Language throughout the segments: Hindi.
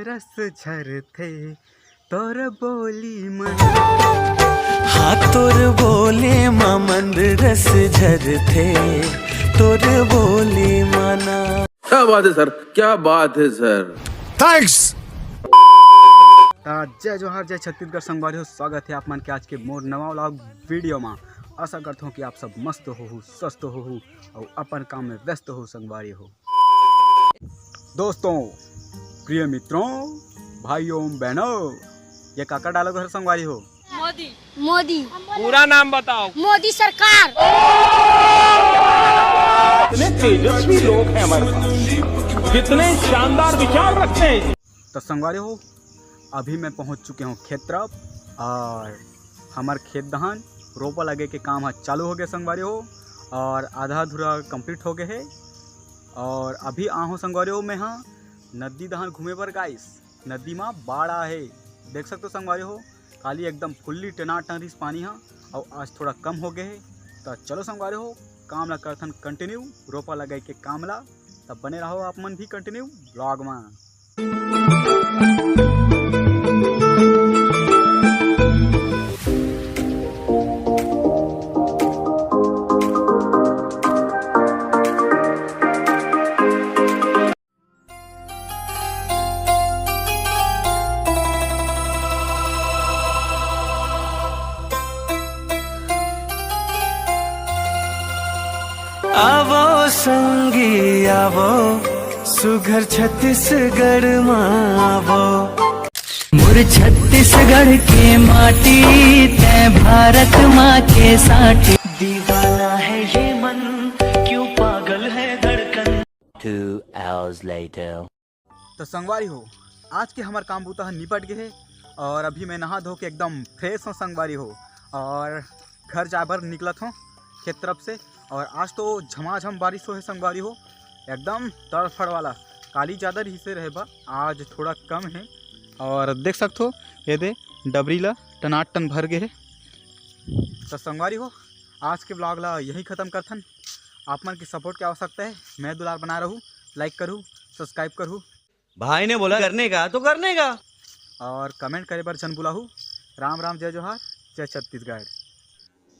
रस झरथे तोर बोली मन। हाँ तोर बोले मंद रस झरथे तोर बोले मना। क्या बात है सर, क्या बात है सर, थैंक्स। जय जोहार, जय छत्तीसगढ़ संगवारी हो। स्वागत है आप मन के आज के मोर नवा व्लॉग वीडियो में। आशा करता हूँ कि आप सब मस्त हो, स्वस्थ हो और अपन काम में व्यस्त हो संगवारी हो। दोस्तों, प्रिय मित्रों, भाइयों बहनों, ये काका डालोगे हर संगवारी हो। मोदी मोदी पूरा नाम बताओ। मोदी सरकार। कितने तेजस्वी लोग हैं हमारे पास, कितने शानदार विचार रखते हैं। तो संगवारी हो, अभी मैं पहुंच चुके हूँ खेत तरफ और हमार खेत दहान रोपा लगे के काम चालू हो गए संगवारी हो और आधा अधूरा कंप्लीट हो गए है। और अभी आहूँ संगवारी हो मैं हाँ नदी दहान घूमे पर गाइस। नदी में बाढ़ आ है, देख सकते हो संगवारी हो। खाली एकदम फुल्ली टनाटन पानी हाँ और आज थोड़ा कम हो गए है। तो चलो संगवारी हो, काम ला करथन कंटिन्यू, रोपा लगाई के काम ला। तब बने रहो आप मन भी कंटिन्यू ब्लॉग में। आवो संगी आवो सुघर छत्तीसगढ़ में आवो। मोर छत्तीसगढ़ के माटी ते भारत माँ के साथी। दीवाना है ये मन क्यों पागल है धड़कन। 2 hours later। तो संगवारी हो, आज के हमार काम बूता निपट गए है और अभी मैं नहा धो के एकदम फ्रेश हूँ संगवारी हो। और घर जा भर निकलत हूँ खेत तरफ से। और आज तो झमाझम बारिश हो है संगवारी हो, एकदम तड़फड़ वाला। काली ज़्यादा हिस्से रहे बा, आज थोड़ा कम है। और देख सकते हो ये दे डबरी ला टनाटन भर गए है। तो संगवारी हो, आज के ब्लॉग ला यही ख़त्म करथन। आप मन की सपोर्ट की आवश्यकता है, मैं दुलार बना रहूँ, लाइक करूँ, सब्सक्राइब करूँ। भाई ने बोला करने का तो करने का, और कमेंट करे बर जन बुलाहू। राम राम, जय जोहार, जय छत्तीसगढ़।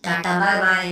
Tata bye bye.